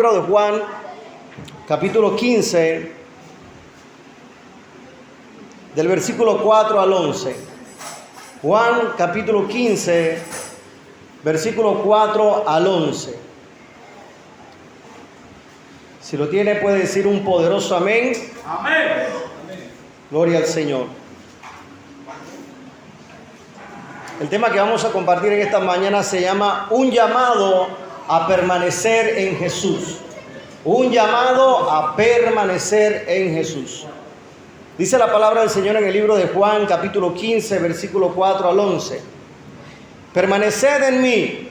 Libro de Juan, capítulo 15, del versículo 4 al 11. Juan, capítulo 15, versículo 4 al 11. Si lo tiene, puede decir un poderoso amén. Amén. Gloria al Señor. El tema que vamos a compartir en esta mañana se llama Un llamado a permanecer en Jesús. Un llamado a permanecer en Jesús. Dice la palabra del Señor en el libro de Juan, capítulo 15, versículo 4 al 11. Permaneced en mí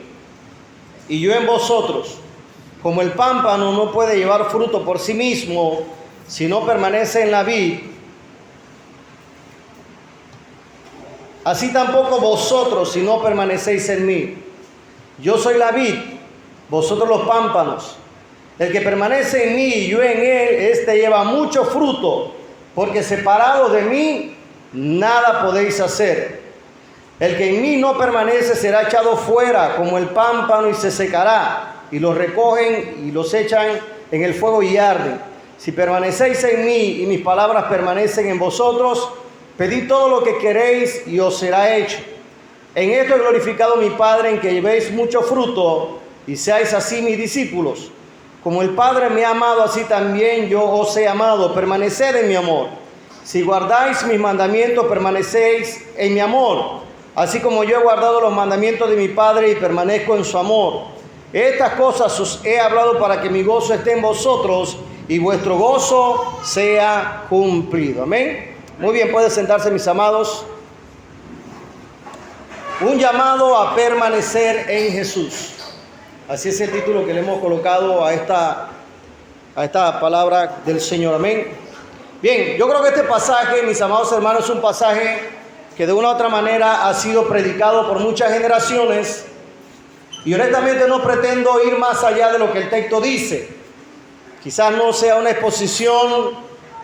y yo en vosotros. Como el pámpano no puede llevar fruto por sí mismo si no permanece en la vid, así tampoco vosotros si no permanecéis en mí. Yo soy la vid, vosotros los pámpanos. El que permanece en mí y yo en él, éste lleva mucho fruto, porque separados de mí, nada podéis hacer. El que en mí no permanece será echado fuera como el pámpano y se secará, y los recogen y los echan en el fuego y arden. Si permanecéis en mí y mis palabras permanecen en vosotros, pedid todo lo que queréis y os será hecho. En esto he glorificado a mi Padre, en que llevéis mucho fruto y seáis así mis discípulos. Como el Padre me ha amado, así también yo os he amado. Permaneced en mi amor. Si guardáis mis mandamientos, permanecéis en mi amor. Así como yo he guardado los mandamientos de mi Padre y permanezco en su amor. Estas cosas os he hablado para que mi gozo esté en vosotros y vuestro gozo sea cumplido. Amén. Muy bien, pueden sentarse, mis amados. Un llamado a permanecer en Jesús. Así es el título que le hemos colocado a esta palabra del Señor. Amén. Bien, yo creo que este pasaje, mis amados hermanos, es un pasaje que de una u otra manera ha sido predicado por muchas generaciones. Y honestamente no pretendo ir más allá de lo que el texto dice. Quizás no sea una exposición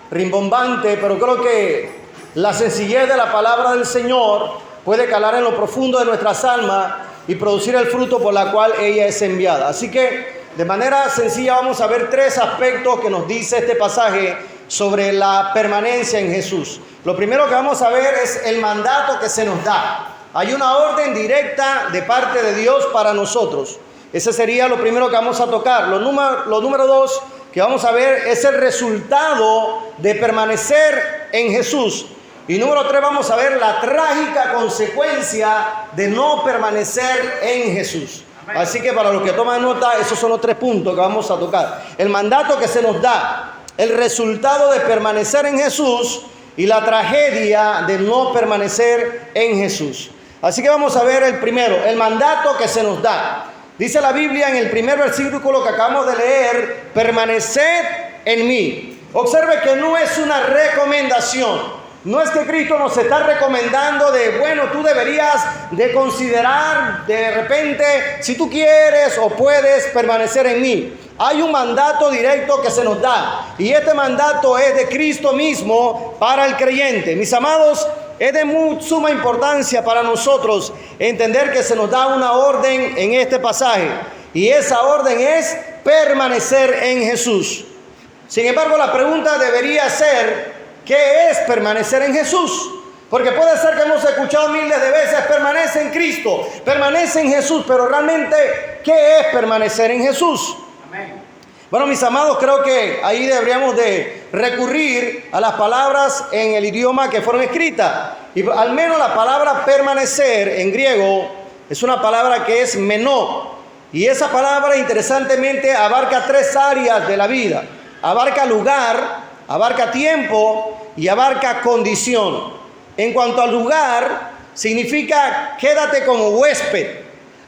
rimbombante, pero creo que la sencillez de la palabra del Señor puede calar en lo profundo de nuestras almas y producir el fruto por la cual ella es enviada. Así que de manera sencilla vamos a ver tres aspectos que nos dice este pasaje sobre la permanencia en Jesús. Lo primero que vamos a ver es el mandato que se nos da. Hay una orden directa de parte de Dios para nosotros. Ese sería lo primero que vamos a tocar. Lo número dos que vamos a ver es el resultado de permanecer en Jesús. Y número 3 vamos a ver la trágica consecuencia de no permanecer en Jesús. Amén. Así que para los que toman nota, esos son los 3 puntos que vamos a tocar. El mandato que se nos da, el resultado de permanecer en Jesús y la tragedia de no permanecer en Jesús. Así que vamos a ver el primero, el mandato que se nos da. Dice la Biblia en el primer versículo que acabamos de leer, permaneced en mí. Observe que no es una recomendación. No es que Cristo nos está recomendando de, bueno, tú deberías de considerar de repente si tú quieres o puedes permanecer en mí. Hay un mandato directo que se nos da y este mandato es de Cristo mismo para el creyente. Mis amados, es de suma importancia para nosotros entender que se nos da una orden en este pasaje y esa orden es permanecer en Jesús. Sin embargo, la pregunta debería ser, ¿qué es permanecer en Jesús? Porque puede ser que hemos escuchado miles de veces, permanece en Cristo, permanece en Jesús, pero realmente, ¿qué es permanecer en Jesús? Amén. Bueno, mis amados, creo que ahí deberíamos de recurrir a las palabras en el idioma que fueron escritas. Y al menos la palabra permanecer en griego es una palabra que es menó. Y esa palabra, interesantemente, abarca 3 áreas de la vida. Abarca lugar, abarca tiempo y abarca condición. En cuanto al lugar, significa quédate como huésped,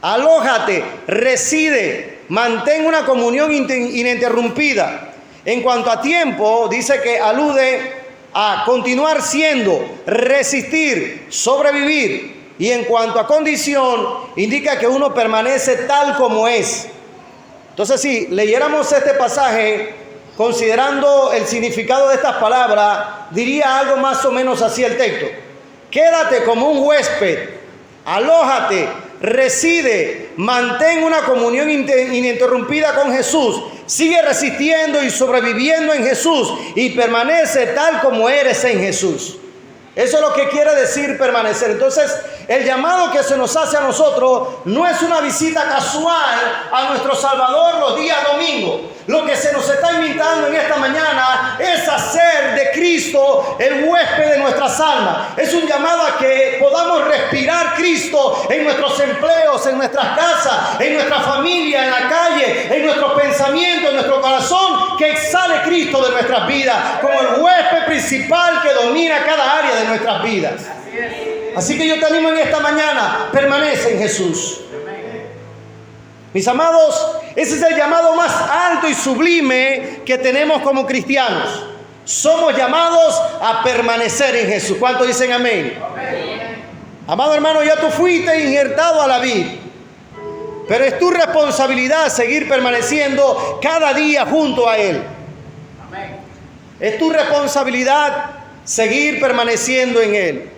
alójate, reside, mantén una comunión ininterrumpida. En cuanto a tiempo, dice que alude a continuar siendo, resistir, sobrevivir. Y en cuanto a condición, indica que uno permanece tal como es. Entonces, si leyéramos este pasaje, considerando el significado de estas palabras, diría algo más o menos así el texto. Quédate como un huésped, alójate, reside, mantén una comunión ininterrumpida con Jesús. Sigue resistiendo y sobreviviendo en Jesús y permanece tal como eres en Jesús. Eso es lo que quiere decir permanecer. Entonces, el llamado que se nos hace a nosotros no es una visita casual a nuestro Salvador los días domingos. Lo que se nos está invitando en esta mañana es hacer de Cristo el huésped de nuestras almas. Es un llamado a que podamos respirar Cristo en nuestros empleos, en nuestras casas, en nuestra familia, en la calle, en nuestros pensamientos, en nuestro corazón, que exhale Cristo de nuestras vidas como el huésped principal que domina cada área de nuestras vidas. Así que yo te animo en esta mañana, permanece en Jesús. Mis amados, ese es el llamado más alto y sublime que tenemos como cristianos. Somos llamados a permanecer en Jesús. ¿Cuántos dicen amén? Amén. Amado hermano, ya tú fuiste injertado a la vid, pero es tu responsabilidad seguir permaneciendo cada día junto a Él. Amén. Es tu responsabilidad seguir permaneciendo en Él.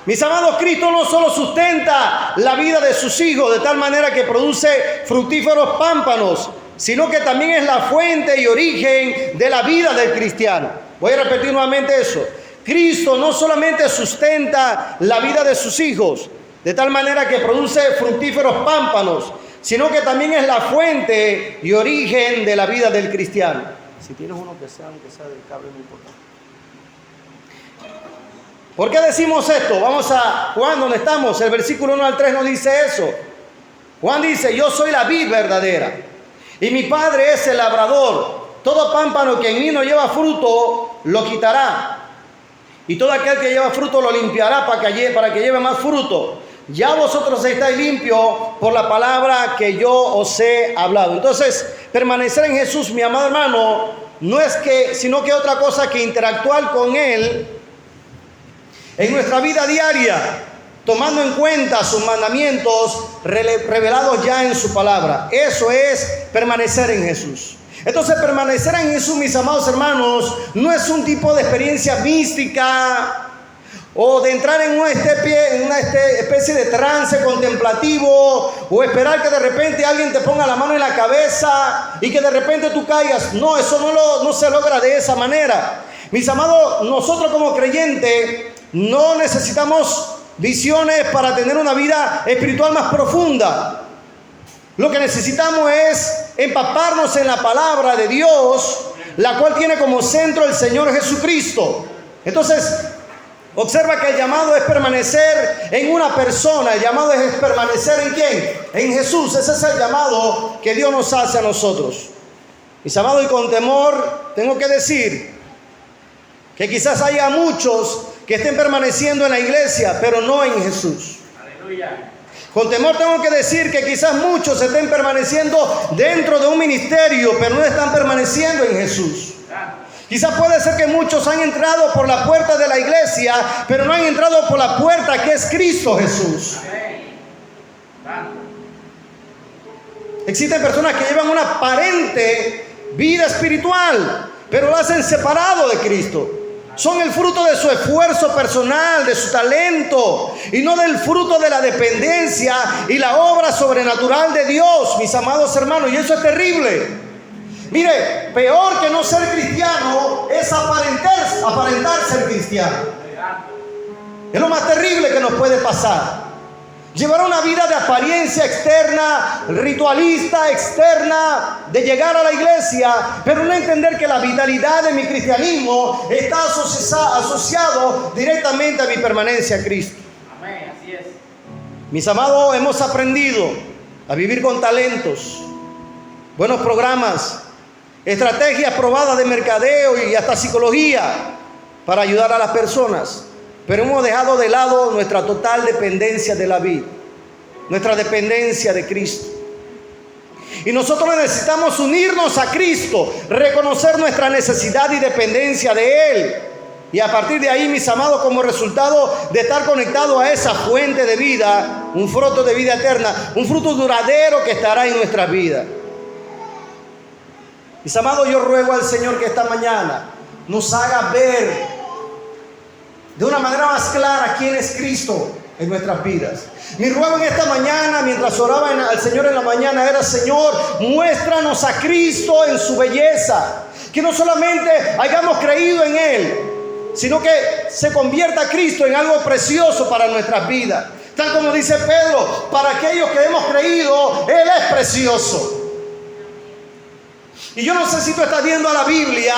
Mis amados, Cristo no solo sustenta la vida de sus hijos de tal manera que produce fructíferos pámpanos, sino que también es la fuente y origen de la vida del cristiano. Voy a repetir nuevamente eso. Cristo no solamente sustenta la vida de sus hijos de tal manera que produce fructíferos pámpanos, sino que también es la fuente y origen de la vida del cristiano. Si tienes uno que sea, aunque sea del cable, no importa. ¿Por qué decimos esto? Vamos a Juan, donde estamos. El versículo 1 al 3 nos dice eso. Juan dice: yo soy la vid verdadera y mi Padre es el labrador. Todo pámpano que en mí no lleva fruto lo quitará, y todo aquel que lleva fruto lo limpiará para que lleve más fruto. Ya vosotros estáis limpios por la palabra que yo os he hablado. Entonces, permanecer en Jesús, mi amado hermano, no es sino que otra cosa que interactuar con Él en nuestra vida diaria, tomando en cuenta sus mandamientos revelados ya en su palabra. Eso es permanecer en Jesús. Entonces, permanecer en Jesús, mis amados hermanos, no es un tipo de experiencia mística o de entrar en una especie de trance contemplativo, o esperar que de repente alguien te ponga la mano en la cabeza y que de repente tú caigas. No, eso no se logra de esa manera. Mis amados, nosotros como creyentes no necesitamos visiones para tener una vida espiritual más profunda. Lo que necesitamos es empaparnos en la palabra de Dios, la cual tiene como centro el Señor Jesucristo. Entonces, observa que el llamado es permanecer en una persona. El llamado es permanecer ¿en quién? En Jesús. Ese es el llamado que Dios nos hace a nosotros. Mis amados, y con temor tengo que decir que quizás haya muchos que estén permaneciendo en la iglesia, pero no en Jesús. Aleluya. Con temor tengo que decir que quizás muchos estén permaneciendo dentro de un ministerio, pero no están permaneciendo en Jesús. Quizás puede ser que muchos han entrado por la puerta de la iglesia, pero no han entrado por la puerta que es Cristo Jesús. Existen personas que llevan una aparente vida espiritual, pero lo hacen separado de Cristo. Son el fruto de su esfuerzo personal, de su talento, y no del fruto de la dependencia y la obra sobrenatural de Dios, mis amados hermanos. Y eso es terrible. Mire, peor que no ser cristiano es aparentar ser cristiano. Es lo más terrible que nos puede pasar. Llevar una vida de apariencia externa, ritualista externa, de llegar a la iglesia, pero no entender que la vitalidad de mi cristianismo está asociado directamente a mi permanencia en Cristo. Amén, así es. Mis amados, hemos aprendido a vivir con talentos, buenos programas, estrategias probadas de mercadeo y hasta psicología para ayudar a las personas. Pero hemos dejado de lado nuestra total dependencia de la vida, nuestra dependencia de Cristo. Y nosotros necesitamos unirnos a Cristo, reconocer nuestra necesidad y dependencia de Él. Y a partir de ahí, mis amados, como resultado de estar conectado a esa fuente de vida, un fruto de vida eterna, un fruto duradero que estará en nuestra vida. Mis amados, yo ruego al Señor que esta mañana nos haga ver de una manera más clara quién es Cristo, en nuestras vidas. Mi ruego en esta mañana, mientras oraba al Señor en la mañana, era: Señor, muéstranos a Cristo en su belleza. Que no solamente hayamos creído en Él, sino que se convierta Cristo en algo precioso para nuestras vidas. Tal como dice Pedro, para aquellos que hemos creído, Él es precioso. Y yo no sé si tú estás viendo a la Biblia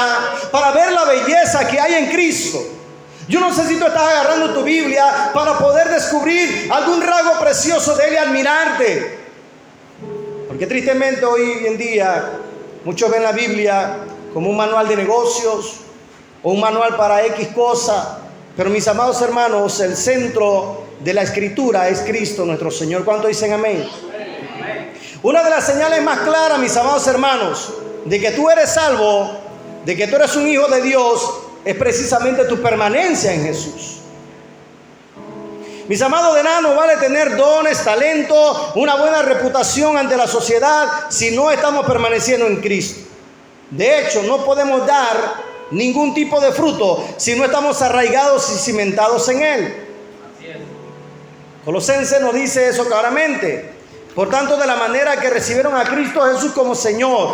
para ver la belleza que hay en Cristo. Yo no sé si tú estás agarrando tu Biblia para poder descubrir algún rasgo precioso de Él y admirarte. Porque tristemente hoy en día muchos ven la Biblia como un manual de negocios o un manual para X cosa. Pero mis amados hermanos, el centro de la Escritura es Cristo nuestro Señor. ¿Cuántos dicen amén? Una de las señales más claras, mis amados hermanos, de que tú eres salvo, de que tú eres un hijo de Dios, es precisamente tu permanencia en Jesús. Mis amados, de nada nos vale tener dones, talento, una buena reputación ante la sociedad si no estamos permaneciendo en Cristo. De hecho, no podemos dar ningún tipo de fruto si no estamos arraigados y cimentados en Él. Colosenses nos dice eso claramente. Por tanto, de la manera que recibieron a Cristo Jesús como Señor,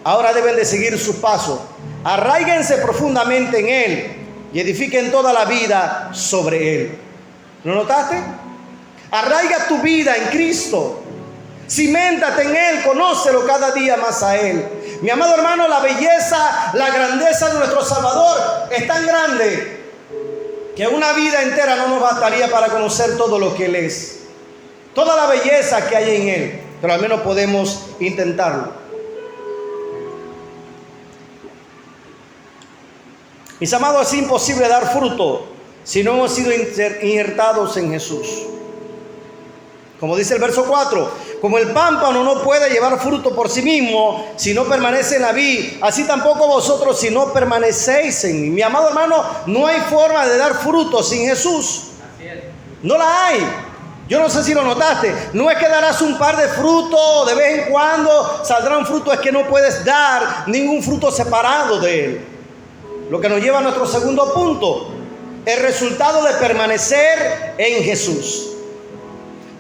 ahora deben de seguir sus pasos. Arraíguense profundamente en Él y edifiquen toda la vida sobre Él. ¿Lo notaste? Arraiga tu vida en Cristo. Ciméntate en Él, conócelo cada día más a Él. Mi amado hermano, la belleza, la grandeza de nuestro Salvador es tan grande que una vida entera no nos bastaría para conocer todo lo que Él es. Toda la belleza que hay en Él. Pero al menos podemos intentarlo. Mis amados, es imposible dar fruto si no hemos sido injertados en Jesús. Como dice el verso 4, como el pámpano no puede llevar fruto por sí mismo si no permanece en la vid, así tampoco vosotros si no permanecéis en mí. Mi amado hermano, no hay forma de dar fruto sin Jesús. No la hay. Yo no sé si lo notaste. No es que darás un par de frutos de vez en cuando, saldrá un fruto. Es que no puedes dar ningún fruto separado de Él. Lo que nos lleva a nuestro segundo punto, el resultado de permanecer en Jesús.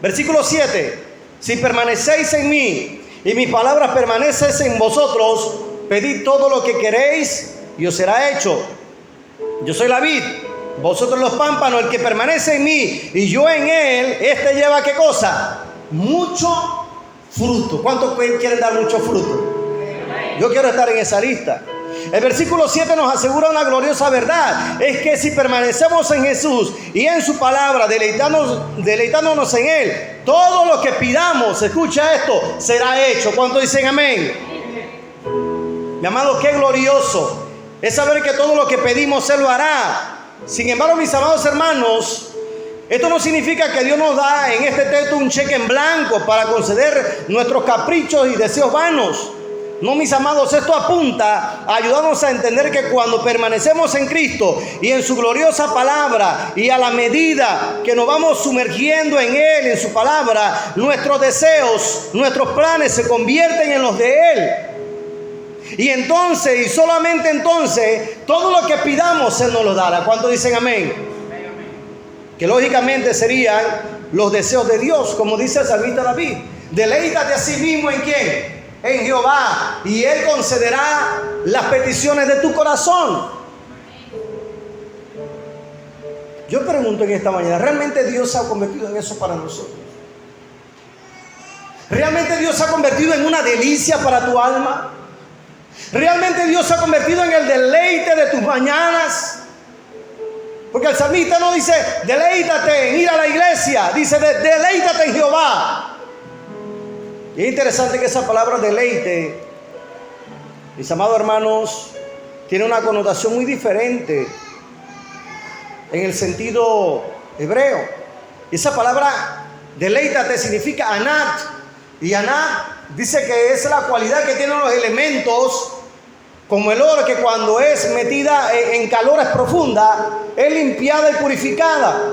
Versículo 7, si permanecéis en mí y mis palabras permanecen en vosotros, pedid todo lo que queréis y os será hecho. Yo soy la vid, vosotros los pámpanos. El que permanece en mí y yo en él, este lleva ¿qué cosa? Mucho fruto. ¿Cuántos quieren dar mucho fruto? Yo quiero estar en esa lista. El versículo 7 nos asegura una gloriosa verdad. Es que si permanecemos en Jesús y en su palabra, deleitándonos en Él, todo lo que pidamos, escucha esto, será hecho. ¿Cuántos dicen amén? Mi amado, qué glorioso es saber que todo lo que pedimos Él lo hará. Sin embargo, mis amados hermanos, esto no significa que Dios nos da en este texto un cheque en blanco para conceder nuestros caprichos y deseos vanos. No, mis amados, esto apunta a ayudarnos a entender que cuando permanecemos en Cristo y en su gloriosa palabra, y a la medida que nos vamos sumergiendo en Él, en su palabra, nuestros deseos, nuestros planes se convierten en los de Él. Y entonces, y solamente entonces, todo lo que pidamos Él nos lo dará. ¿Cuántos dicen amén? Que lógicamente serían los deseos de Dios, como dice el salmista David. Deleítate a sí mismo ¿en quién? En Jehová, y Él concederá las peticiones de tu corazón. Yo pregunto en esta mañana, ¿realmente Dios se ha convertido en eso para nosotros? ¿Realmente Dios se ha convertido en una delicia para tu alma? ¿Realmente Dios se ha convertido en el deleite de tus mañanas? Porque el salmista no dice deleítate en ir a la iglesia, dice deleítate en Jehová. Y es interesante que esa palabra deleite, mis amados hermanos, tiene una connotación muy diferente en el sentido hebreo. Y esa palabra deleítate significa anat. Y anat dice que es la cualidad que tienen los elementos, como el oro, que cuando es metida en calores profundas, es limpiada y purificada.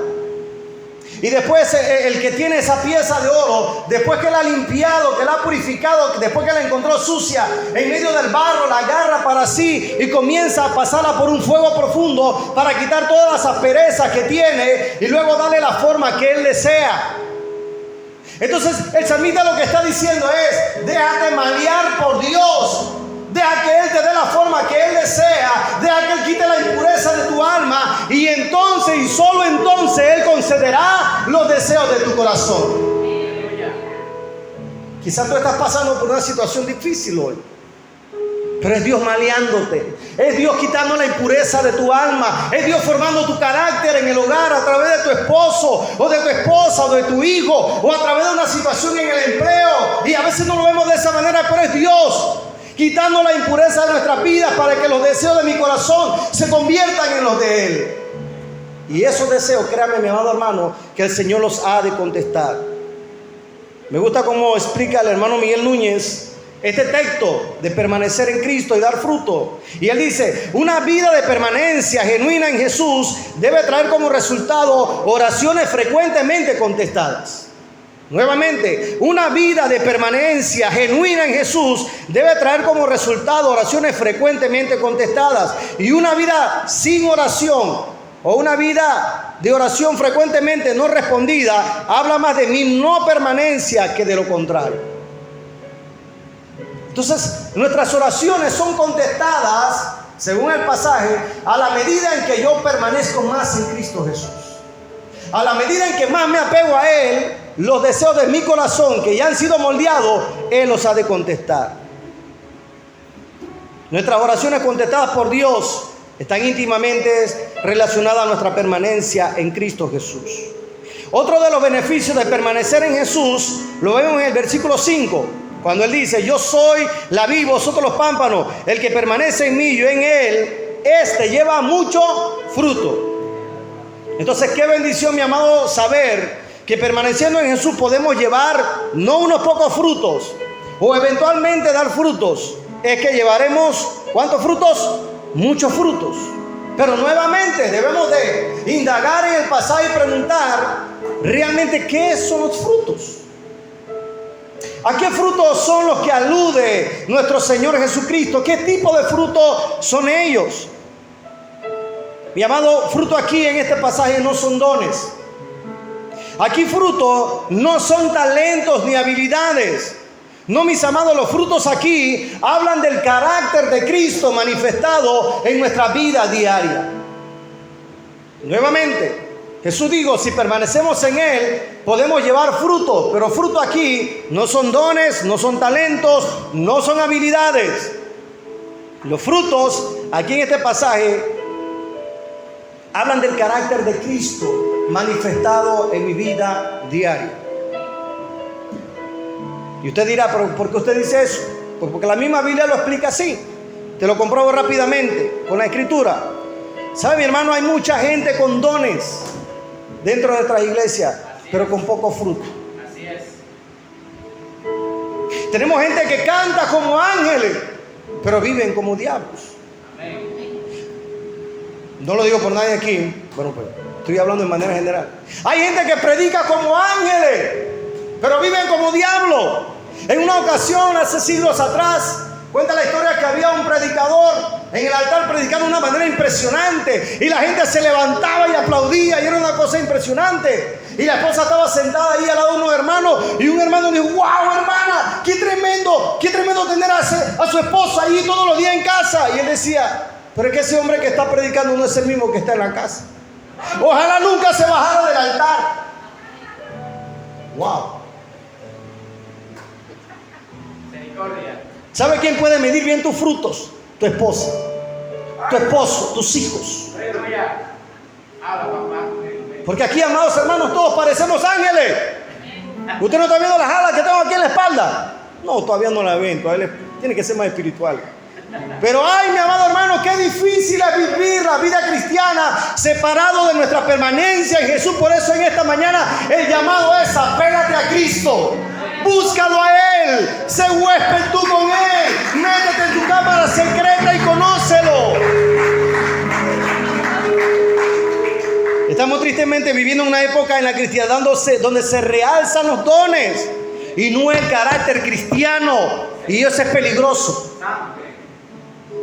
Y después el que tiene esa pieza de oro, después que la ha limpiado, que la ha purificado, después que la encontró sucia en medio del barro, la agarra para sí y comienza a pasarla por un fuego profundo para quitar todas las asperezas que tiene y luego darle la forma que él desea. Entonces el salmista lo que está diciendo es: déjate malear por Dios. Deja que Él te dé la forma que Él desea. Deja que Él quite la impureza de tu alma. Y entonces, y solo entonces, Él concederá los deseos de tu corazón. Quizás tú estás pasando por una situación difícil hoy, pero es Dios maleándote. Es Dios quitando la impureza de tu alma. Es Dios formando tu carácter en el hogar a través de tu esposo o de tu esposa o de tu hijo, o a través de una situación en el empleo. Y a veces no lo vemos de esa manera, pero es Dios quitando la impureza de nuestras vidas para que los deseos de mi corazón se conviertan en los de Él. Y esos deseos, créame, mi amado hermano, que el Señor los ha de contestar. Me gusta cómo explica el hermano Miguel Núñez este texto de permanecer en Cristo y dar fruto. Y él dice: una vida de permanencia genuina en Jesús debe traer como resultado oraciones frecuentemente contestadas. Nuevamente, una vida de permanencia genuina en Jesús debe traer como resultado oraciones frecuentemente contestadas. Y una vida sin oración, o una vida de oración frecuentemente no respondida, habla más de mi no permanencia que de lo contrario. Entonces, nuestras oraciones son contestadas, según el pasaje, a la medida en que yo permanezco más en Cristo Jesús. A la medida en que más me apego a Él, los deseos de mi corazón que ya han sido moldeados, Él los ha de contestar. Nuestras oraciones contestadas por Dios están íntimamente relacionadas a nuestra permanencia en Cristo Jesús. Otro de los beneficios de permanecer en Jesús lo vemos en el versículo 5, cuando Él dice: yo soy la vid, vosotros los pámpanos, el que permanece en mí, yo en Él, este lleva mucho fruto. Entonces, qué bendición, mi amado, saber que permaneciendo en Jesús podemos llevar no unos pocos frutos o eventualmente dar frutos. Es que llevaremos, ¿cuántos frutos? Muchos frutos. Pero nuevamente debemos de indagar en el pasado y preguntar realmente qué son los frutos. ¿A qué frutos son los que alude nuestro Señor Jesucristo? ¿Qué tipo de frutos son ellos? Mi amado, fruto aquí en este pasaje no son dones. Aquí fruto no son talentos ni habilidades. No, mis amados, los frutos aquí hablan del carácter de Cristo manifestado en nuestra vida diaria. Nuevamente, Jesús dijo: si permanecemos en Él, podemos llevar fruto. Pero fruto aquí no son dones, no son talentos, no son habilidades. Los frutos aquí en este pasaje hablan del carácter de Cristo manifestado en mi vida diaria. Y usted dirá: ¿pero por qué usted dice eso? Pues porque la misma Biblia lo explica así. Te lo compruebo rápidamente con la Escritura. ¿Sabe, mi hermano? Hay mucha gente con dones dentro de nuestras iglesias, pero con poco fruto. Así es. Tenemos gente que canta como ángeles, pero viven como diablos. Amén. No lo digo por nadie aquí, bueno, pues estoy hablando de manera general. Hay gente que predica como ángeles, pero viven como diablos. En una ocasión, hace siglos atrás, cuenta la historia que había un predicador en el altar predicando de una manera impresionante, y la gente se levantaba y aplaudía, y era una cosa impresionante. Y la esposa estaba sentada ahí al lado de unos hermanos, y un hermano dijo: wow, hermana, qué tremendo tener a su esposa ahí todos los días en casa. Y él decía: pero es que ese hombre que está predicando no es el mismo que está en la casa. Ojalá nunca se bajara del altar. Wow. Misericordia. ¿Sabe quién puede medir bien tus frutos? Tu esposa, tu esposo, tus hijos. Aleluya. Habla, papá. Porque aquí, amados hermanos, todos parecemos ángeles. ¿Usted no está viendo las alas que tengo aquí en la espalda? No, todavía no la ven. Todavía tiene que ser más espiritual. Pero ay, mi amado hermano, qué difícil es vivir la vida cristiana separado de nuestra permanencia en Jesús. Por eso en esta mañana el llamado es: apégate a Cristo, búscalo a Él, sé huésped tú con Él, métete en tu cámara secreta y conócelo. Estamos Estamos tristemente viviendo una época en la cristiandad donde se realzan los dones y no el carácter cristiano. Y eso es peligroso.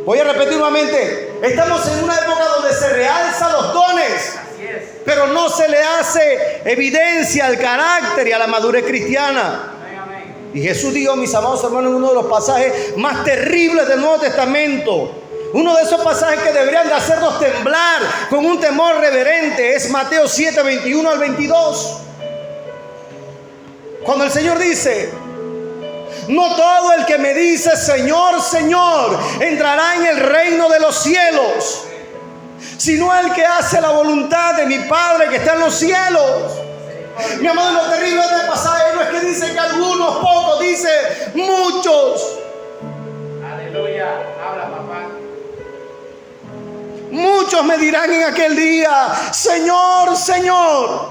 Voy a repetir nuevamente. Estamos en una época donde se realzan los dones, pero no se le hace evidencia al carácter y a la madurez cristiana. Y Jesús dijo, mis amados hermanos, en uno de los pasajes más terribles del Nuevo Testamento, uno de esos pasajes que deberían de hacernos temblar con un temor reverente, es Mateo 7, 21 al 22. Cuando el Señor dice: no todo el que me dice Señor, Señor, entrará en el reino de los cielos, sino el que hace la voluntad de mi Padre que está en los cielos. Mi amado, lo terrible de este pasaje no es que dice que algunos, pocos, dice muchos. Aleluya, habla, papá. Muchos me dirán en aquel día: Señor, Señor,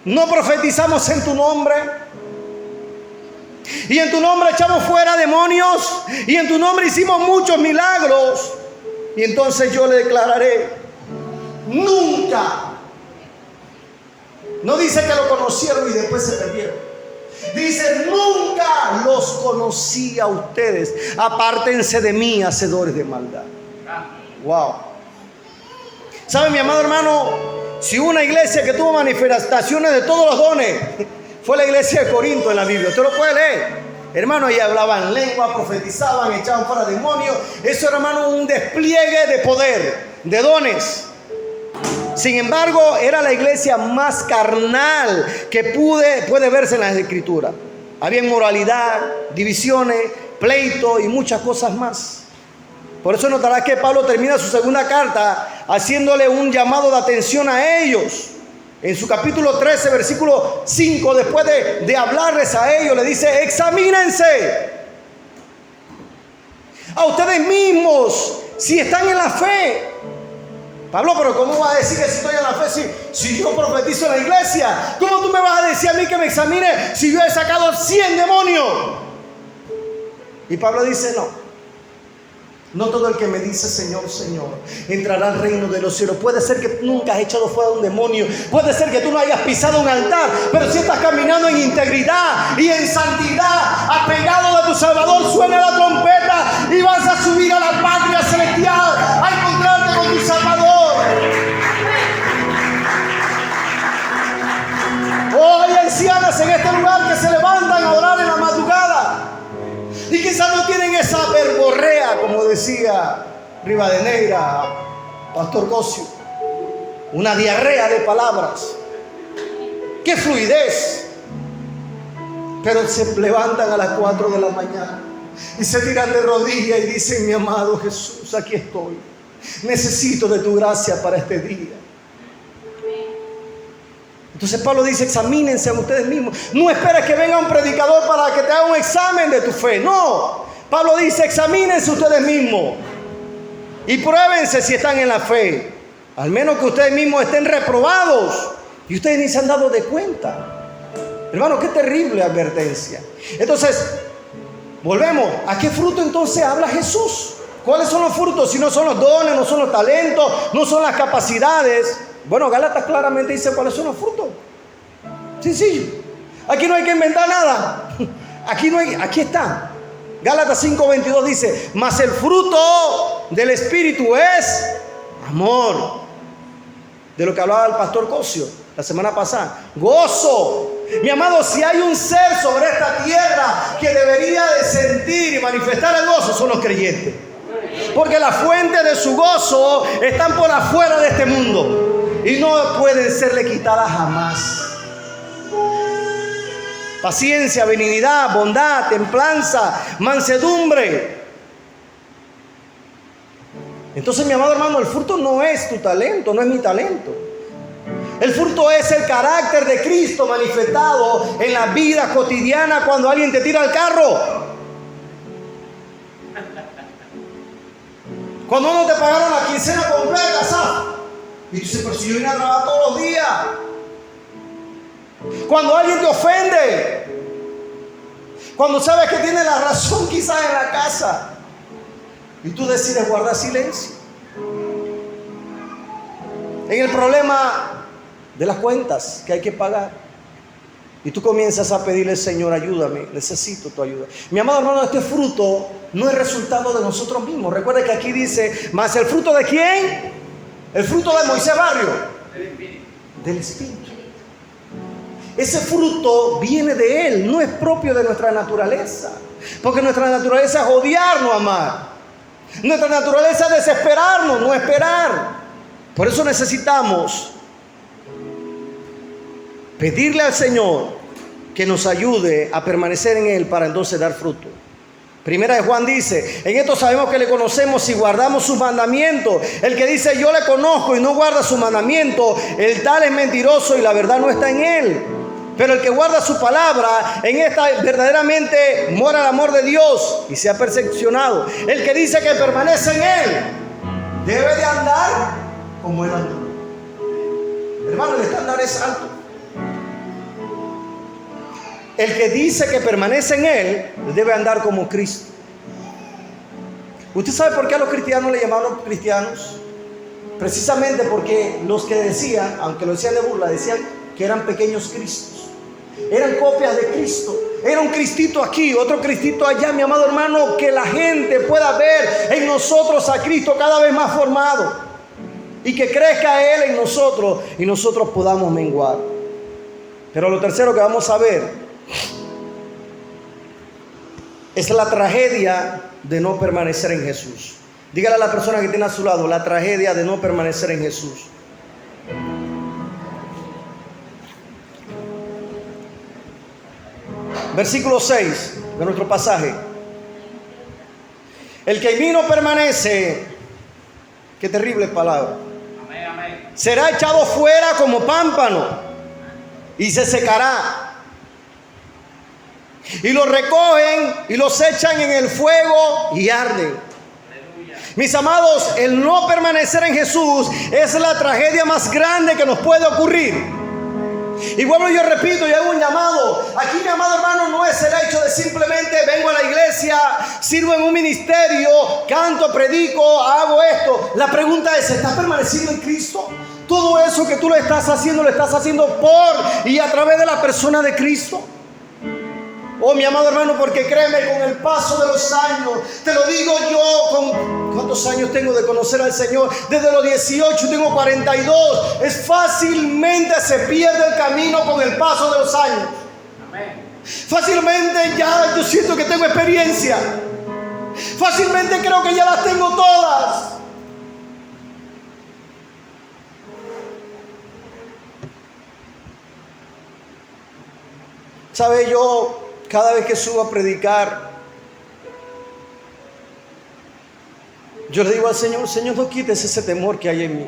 ¿no profetizamos en tu nombre? Y en tu nombre echamos fuera demonios, y en tu nombre hicimos muchos milagros. Y entonces yo le declararé: nunca. No dice que lo conocieron y después se perdieron. Dice: nunca los conocí a ustedes. Apártense de mí, hacedores de maldad. Wow. ¿Sabe, mi amado hermano? Si hubo una iglesia que tuvo manifestaciones de todos los dones, fue la iglesia de Corinto en la Biblia. Usted lo puede leer. Hermano, ahí hablaban lengua, profetizaban, echaban fuera demonios. Eso, hermano, un despliegue de poder, de dones. Sin embargo, era la iglesia más carnal que puede verse en las Escrituras. Había inmoralidad, divisiones, pleito y muchas cosas más. Por eso notarás que Pablo termina su segunda carta haciéndole un llamado de atención a ellos. En su capítulo 13, versículo 5, después de hablarles a ellos, le dice: examínense a ustedes mismos si están en la fe. Pablo, pero ¿cómo vas a decir que si estoy en la fe si yo profetizo en la iglesia? ¿Cómo tú me vas a decir a mí que me examine si yo he sacado 100 demonios? Y Pablo dice: no todo el que me dice Señor, Señor entrará al reino de los cielos. Puede ser que nunca has echado fuera un demonio, puede ser que tú no hayas pisado un altar, pero si estás caminando en integridad y en santidad, apegado a tu Salvador, suena la trompeta y vas a subir a la patria celestial a encontrarte con tu Salvador. Oh, hay ancianas en este lugar que se levantan a orar en la madrugada y quizás no tienen esa verborrea, como decía Rivadeneira, Pastor Cosio, una diarrea de palabras. ¡Qué fluidez! Pero se levantan a las 4 de la mañana y se tiran de rodillas y dicen: mi amado Jesús, aquí estoy. Necesito de tu gracia para este día. Entonces Pablo dice: examínense a ustedes mismos. No esperes que venga un predicador para que te haga un examen de tu fe. No. Pablo dice: examínense ustedes mismos y pruébense si están en la fe. Al menos que ustedes mismos estén reprobados y ustedes ni se han dado de cuenta. Hermano, qué terrible advertencia. Entonces, volvemos. ¿A qué fruto entonces habla Jesús? ¿Cuáles son los frutos? Si no son los dones, no son los talentos, no son las capacidades. Bueno, Gálatas claramente dice cuáles son los frutos. Sencillo. Aquí no hay que inventar nada. Aquí está. Gálatas 5:22 dice: mas el fruto del Espíritu es amor. De lo que hablaba el pastor Cosio la semana pasada. Gozo. Mi amado, si hay un ser sobre esta tierra que debería de sentir y manifestar el gozo, son los creyentes. Porque la fuente de su gozo están por afuera de este mundo y no pueden serle quitadas jamás. Paciencia, benignidad, bondad, templanza, mansedumbre. Entonces, mi amado hermano, el fruto no es tu talento, no es mi talento. El fruto es el carácter de Cristo manifestado en la vida cotidiana cuando alguien te tira el carro. Cuando no te pagaron la quincena completa, ¿sabes? Y tú dices: pero si yo vine a trabajar todos los días. Cuando alguien te ofende. Cuando sabes que tiene la razón quizás en la casa y tú decides guardar silencio. En el problema de las cuentas que hay que pagar. Y tú comienzas a pedirle, Señor, ayúdame, necesito tu ayuda. Mi amado hermano, este fruto no es resultado de nosotros mismos. Recuerda que aquí dice, ¿más el fruto de quién? El fruto de Moisés Barrio. Del Espíritu. Ese fruto viene de Él, no es propio de nuestra naturaleza. Porque nuestra naturaleza es odiar, no amar. Nuestra naturaleza es desesperarnos, no esperar. Por eso necesitamos pedirle al Señor que nos ayude a permanecer en Él para entonces dar fruto. Primera de Juan dice, en esto sabemos que le conocemos si guardamos sus mandamientos. El que dice yo le conozco y no guarda sus mandamientos, el tal es mentiroso y la verdad no está en él. Pero el que guarda su palabra, en esta verdaderamente mora el amor de Dios y se ha perfeccionado. El que dice que permanece en Él, debe de andar como Él andó. Hermano, el estándar es alto. El que dice que permanece en Él, debe andar como Cristo. ¿Usted sabe por qué a los cristianos le llamaron cristianos? Precisamente porque los que decían, aunque lo decían de burla, decían que eran pequeños Cristos. Eran copias de Cristo. Era un Cristito aquí, otro Cristito allá, mi amado hermano, que la gente pueda ver en nosotros a Cristo cada vez más formado y que crezca Él en nosotros y nosotros podamos menguar. Pero lo tercero que vamos a ver es la tragedia de no permanecer en Jesús. Dígale a la persona que tiene a su lado, la tragedia de no permanecer en Jesús. Versículo 6 de nuestro pasaje. El que en mí no permanece, qué terrible palabra, Amén, amén. será echado fuera como pámpano y se secará. Y los recogen y los echan en el fuego y arden. Aleluya. Mis amados, el no permanecer en Jesús es la tragedia más grande que nos puede ocurrir. Y bueno, yo repito y hago un llamado. Aquí, mi amado hermano, no es el hecho de simplemente vengo a la iglesia, sirvo en un ministerio, canto, predico, hago esto. La pregunta es, ¿estás permaneciendo en Cristo? Todo eso que tú lo estás haciendo por y a través de la persona de Cristo. Oh, mi amado hermano, porque créeme, con el paso de los años, te lo digo yo, ¿cuántos años tengo de conocer al Señor? Desde los 18, tengo 42. Es fácilmente se pierde el camino con el paso de los años. Amén. Fácilmente ya yo siento que tengo experiencia. Fácilmente creo que ya las tengo todas. ¿Sabe? Yo cada vez que subo a predicar, yo le digo al Señor, Señor, no quites ese temor que hay en mí.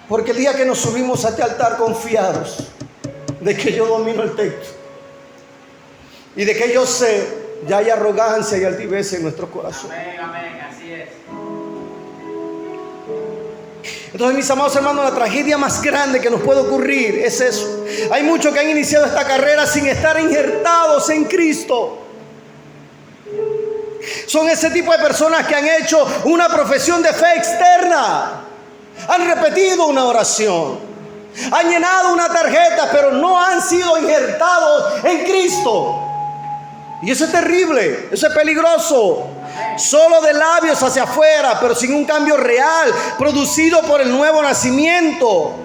Porque el día que nos subimos a este altar confiados de que yo domino el texto y de que yo sé, ya hay arrogancia y altivez en nuestro corazón. Amén, amén, así es. Entonces, mis amados hermanos, la tragedia más grande que nos puede ocurrir es eso. Hay muchos que han iniciado esta carrera sin estar injertados en Cristo. Son ese tipo de personas que han hecho una profesión de fe externa. Han repetido una oración. Han llenado una tarjeta, pero no han sido injertados en Cristo. Y eso es terrible, eso es peligroso. Solo de labios hacia afuera, pero sin un cambio real, producido por el nuevo nacimiento.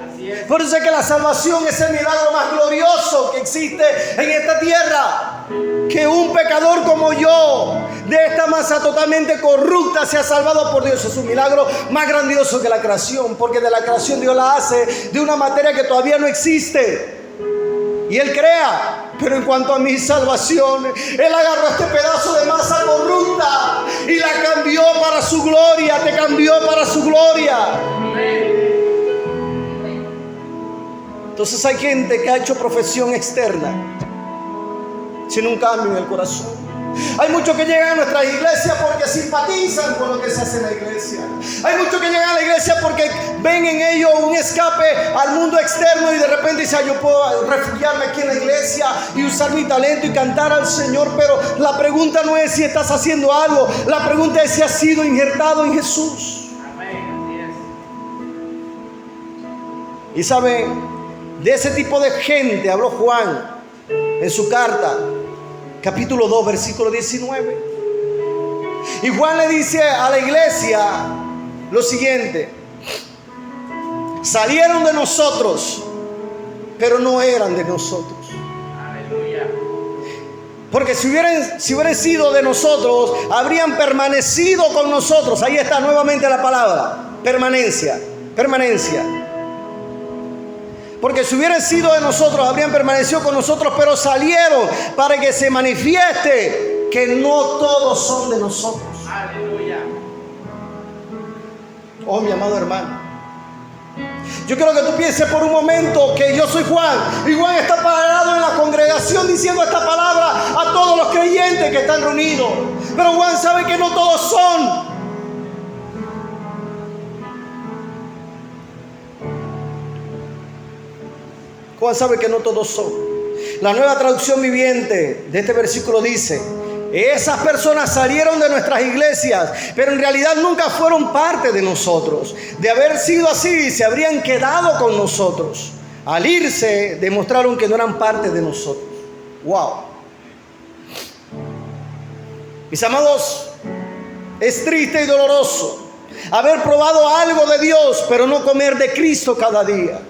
Por eso es que la salvación es el milagro más glorioso que existe en esta tierra. Que un pecador como yo, de esta masa totalmente corrupta, sea salvado por Dios. Es un milagro más grandioso que la creación, porque de la creación Dios la hace de una materia que todavía no existe. Y Él crea. Pero en cuanto a mi salvación, Él agarró este pedazo de masa corrupta y la cambió para su gloria. Te cambió para su gloria. Entonces hay gente que ha hecho profesión externa sin un cambio en el corazón. Hay muchos que llegan a nuestras iglesias porque simpatizan con lo que se hace en la iglesia. Hay muchos que llegan a la iglesia porque ven en ello un escape al mundo externo y de repente dicen, yo puedo refugiarme aquí en la iglesia y usar mi talento y cantar al Señor. Pero la pregunta no es si estás haciendo algo, la pregunta es si has sido injertado en Jesús. Amén, así Y saben, de ese tipo de gente habló Juan en su carta, capítulo 2, versículo 19. Y Juan le dice a la iglesia lo siguiente: salieron de nosotros, pero no eran de nosotros. Aleluya. Porque si hubieran sido de nosotros, habrían permanecido con nosotros. Ahí está nuevamente la palabra, permanencia, permanencia. Porque si hubieran sido de nosotros, habrían permanecido con nosotros, pero salieron para que se manifieste que no todos son de nosotros. Aleluya. Oh, mi amado hermano, yo quiero que tú pienses por un momento que yo soy Juan, y Juan está parado en la congregación diciendo esta palabra a todos los creyentes que están reunidos. Pero Juan sabe que no todos son. Juan sabe que no todos son. La Nueva Traducción Viviente de este versículo dice: esas personas salieron de nuestras iglesias, pero en realidad nunca fueron parte de nosotros. De haber sido así, se habrían quedado con nosotros. Al irse, demostraron que no eran parte de nosotros. ¡Wow! Mis amados, es triste y doloroso haber probado algo de Dios, pero no comer de Cristo cada día.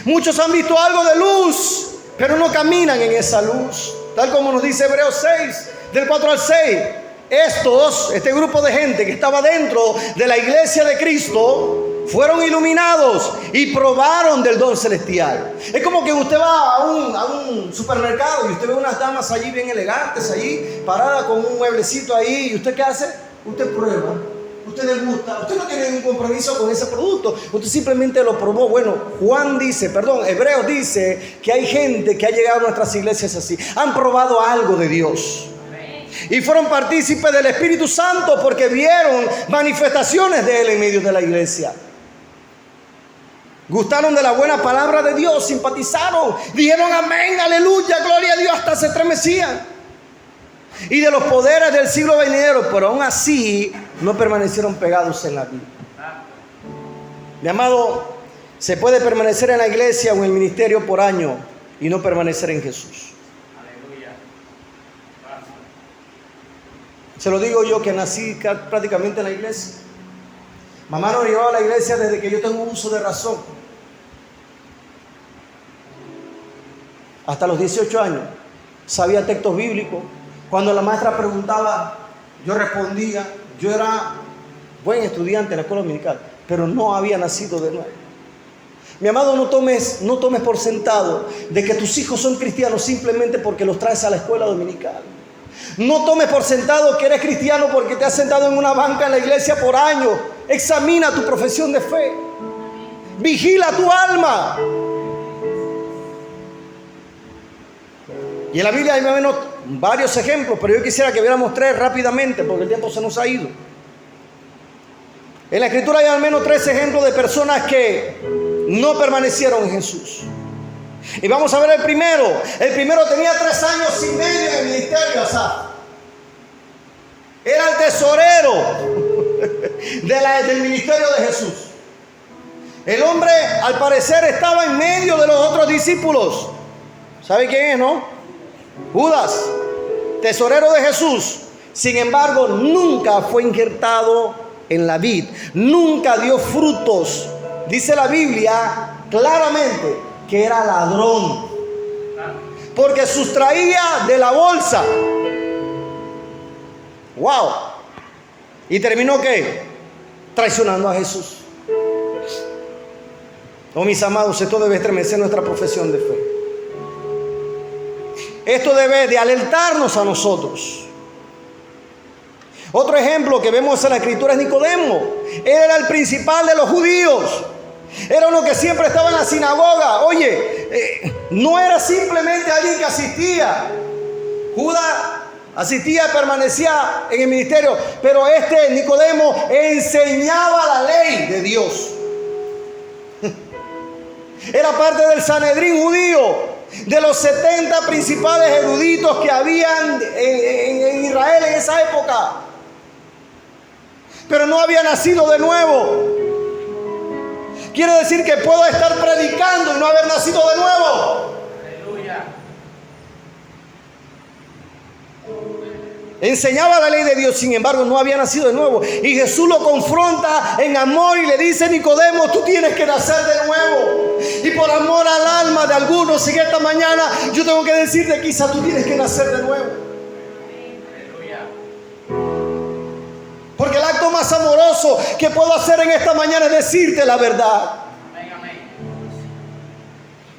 Muchos han visto algo de luz, pero no caminan en esa luz. Tal como nos dice Hebreos 6, del 4 al 6. Este grupo de gente que estaba dentro de la iglesia de Cristo, fueron iluminados y probaron del don celestial. Es como que usted va a un supermercado y usted ve unas damas allí bien elegantes, allí paradas con un mueblecito ahí. ¿Y usted qué hace? Usted prueba, usted le gusta, usted no tiene ningún compromiso con ese producto, usted simplemente lo probó. Bueno, Hebreos dice que hay gente que ha llegado a nuestras iglesias así, han probado algo de Dios y fueron partícipes del Espíritu Santo porque vieron manifestaciones de Él en medio de la iglesia. Gustaron de la buena palabra de Dios, simpatizaron, dijeron amén, aleluya, gloria a Dios, hasta se estremecían. Y de los poderes del siglo venidero, pero aún así no permanecieron pegados en la vida. Mi amado, se puede permanecer en la iglesia o en el ministerio por año y no permanecer en Jesús. Aleluya. Se lo digo yo que nací prácticamente en la iglesia. Mamá nos llevaba a la iglesia desde que yo tengo uso de razón. Hasta los 18 años sabía textos bíblicos. Cuando la maestra preguntaba, yo respondía. Yo era buen estudiante en la escuela dominical, pero no había nacido de nuevo. Mi amado, no tomes por sentado de que tus hijos son cristianos simplemente porque los traes a la escuela dominical. No tomes por sentado que eres cristiano porque te has sentado en una banca en la iglesia por años. Examina tu profesión de fe. Vigila tu alma. Y en la Biblia hay más o menos varios ejemplos, pero yo quisiera que viéramos 3 rápidamente porque el tiempo se nos ha ido. En la Escritura hay al menos 3 ejemplos de personas que no permanecieron en Jesús. Y vamos a ver el primero. El primero tenía 3 años y medio en el ministerio, Asaf. Era el tesorero del ministerio de Jesús. El hombre, al parecer, estaba en medio de los otros discípulos. ¿Sabe quién es, no? Judas, tesorero de Jesús. Sin embargo, nunca fue injertado en la vid, nunca dio frutos. Dice la Biblia claramente que era ladrón, porque sustraía de la bolsa. ¡Wow! ¿Y terminó qué? Traicionando a Jesús. Oh, mis amados, esto debe estremecer nuestra profesión de fe. Esto debe de alertarnos a nosotros. Otro ejemplo que vemos en la Escritura es Nicodemo. Él era el principal de los judíos. Era uno que siempre estaba en la sinagoga. Oye, no era simplemente alguien que asistía. Judas asistía y permanecía en el ministerio, pero Nicodemo enseñaba la ley de Dios. Era parte del Sanedrín judío, de los 70 principales eruditos que habían en Israel en esa época. Pero no había nacido de nuevo. Quiere decir que puedo estar predicando y no haber nacido de nuevo. Aleluya. Enseñaba la ley de Dios, sin embargo no había nacido de nuevo. Y Jesús lo confronta en amor y le dice: Nicodemo, tú tienes que nacer de nuevo. Y por amor al alma de algunos en esta mañana, yo tengo que decirte: quizá tú tienes que nacer de nuevo. Aleluya. Porque el acto más amoroso que puedo hacer en esta mañana es decirte la verdad. Amén, amén.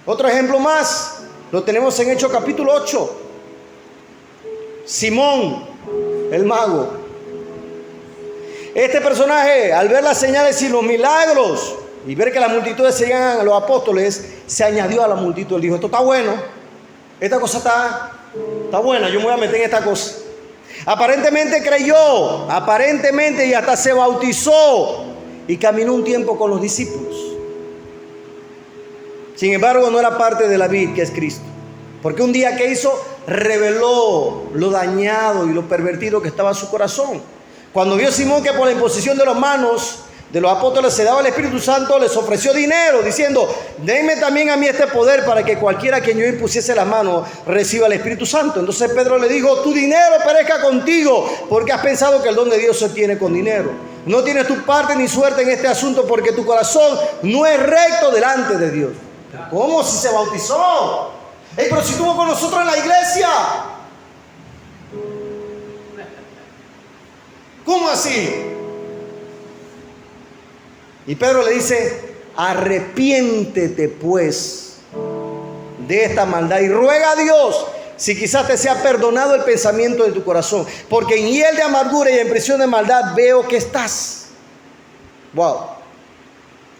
Otro ejemplo más lo tenemos en Hechos capítulo 8. Simón, el mago. Este personaje, al ver las señales y los milagros y ver que las multitudes seguían a los apóstoles, se añadió a la multitud. Él dijo: esto está bueno, esta cosa está buena, yo me voy a meter en esta cosa. Aparentemente creyó, y hasta se bautizó y caminó un tiempo con los discípulos. Sin embargo, no era parte de la vid que es Cristo, porque un día que hizo, reveló lo dañado y lo pervertido que estaba su corazón. Cuando vio Simón que por la imposición de las manos de los apóstoles se daba el Espíritu Santo, les ofreció dinero, diciendo: denme también a mí este poder para que cualquiera a quien yo impusiese las manos reciba el Espíritu Santo. Entonces Pedro le dijo: tu dinero perezca contigo, porque has pensado que el don de Dios se obtiene con dinero. No tienes tu parte ni suerte en este asunto, porque tu corazón no es recto delante de Dios. ¿Cómo? Si se bautizó. Pero si estuvo con nosotros en la iglesia. ¿Cómo así? Y Pedro le dice: arrepiéntete pues de esta maldad y ruega a Dios si quizás te sea perdonado el pensamiento de tu corazón, porque en hiel de amargura y en prisión de maldad veo que estás. Wow.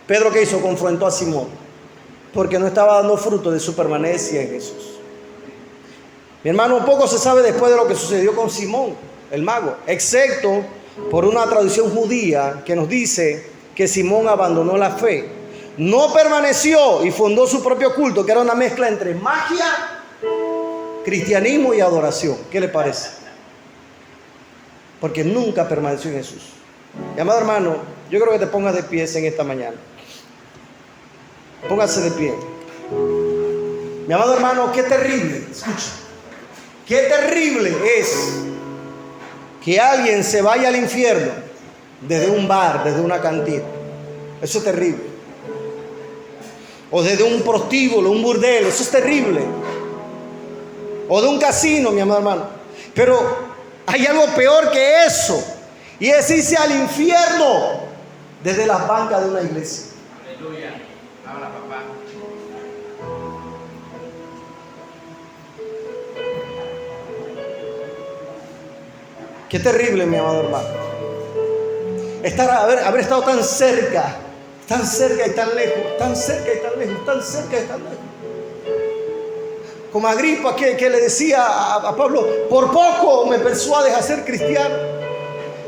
Pedro, ¿qué hizo? Confrontó a Simón, porque no estaba dando fruto de su permanencia en Jesús. Mi hermano, poco se sabe después de lo que sucedió con Simón, el mago, excepto por una tradición judía que nos dice que Simón abandonó la fe, no permaneció y fundó su propio culto, que era una mezcla entre magia, cristianismo y adoración. ¿Qué le parece? Porque nunca permaneció en Jesús. Mi amado hermano, yo creo que te pongas de pie en esta mañana. Póngase de pie. Mi amado hermano, qué terrible, escucha, qué terrible es que alguien se vaya al infierno desde un bar, desde una cantina. Eso es terrible. O desde un prostíbulo, un burdel. Eso es terrible. O de un casino, mi amado hermano. Pero hay algo peor que eso, y es irse al infierno desde las bancas de una iglesia. Aleluya. Habla, papá. Qué terrible, mi amado hermano. Haber estado tan cerca y tan lejos, tan cerca y tan lejos, tan cerca y tan lejos. Como Agripa que le decía a Pablo: por poco me persuades a ser cristiano.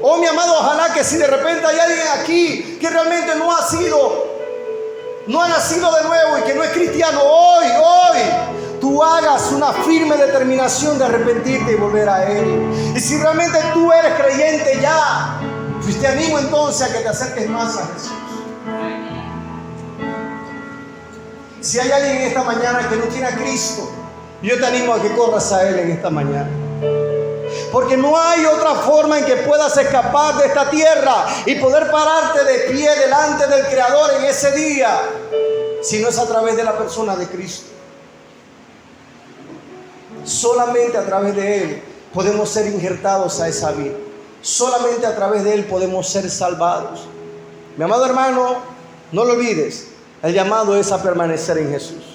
Oh, mi amado, ojalá que si de repente hay alguien aquí que realmente no ha nacido de nuevo y que no es cristiano, hoy tú hagas una firme determinación de arrepentirte y volver a Él. Y si realmente tú eres creyente ya, pues te animo entonces a que te acerques más a Jesús. Si hay alguien en esta mañana que no tiene a Cristo, yo te animo a que corras a Él en esta mañana. Porque no hay otra forma en que puedas escapar de esta tierra y poder pararte de pie delante del Creador en ese día, si no es a través de la persona de Cristo. Solamente a través de Él podemos ser injertados a esa vida. Solamente a través de Él podemos ser salvados. Mi amado hermano, no lo olvides, el llamado es a permanecer en Jesús.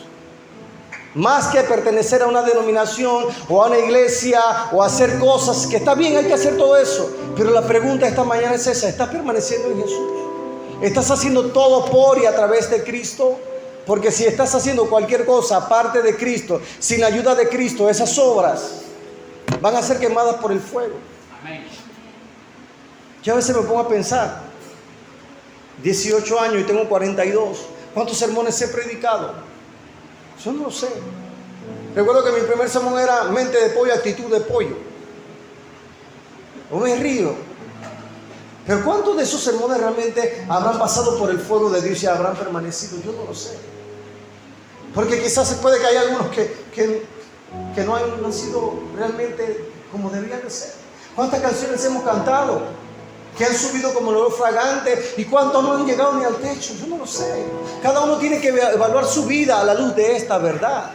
Más que pertenecer a una denominación o a una iglesia o a hacer cosas, que está bien, hay que hacer todo eso. Pero la pregunta esta mañana es esa: ¿estás permaneciendo en Jesús? ¿Estás haciendo todo por y a través de Cristo? Porque si estás haciendo cualquier cosa aparte de Cristo, sin la ayuda de Cristo, esas obras van a ser quemadas por el fuego. Amén. Yo a veces me pongo a pensar, 18 años y tengo 42. ¿Cuántos sermones he predicado? Yo no lo sé. Recuerdo que mi primer sermón era mente de pollo, actitud de pollo. O me río. Pero ¿cuántos de esos sermones realmente habrán pasado por el fuego de Dios y habrán permanecido? Yo no lo sé. Porque quizás se puede que haya algunos que no han sido realmente como debían de ser. ¿Cuántas canciones hemos cantado que han subido como el olor fragante y cuántos no han llegado ni al techo? Yo no lo sé. Cada uno tiene que evaluar su vida a la luz de esta verdad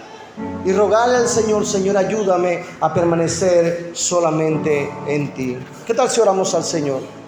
y rogarle al Señor: Señor, ayúdame a permanecer solamente en ti. ¿Qué tal si oramos al Señor?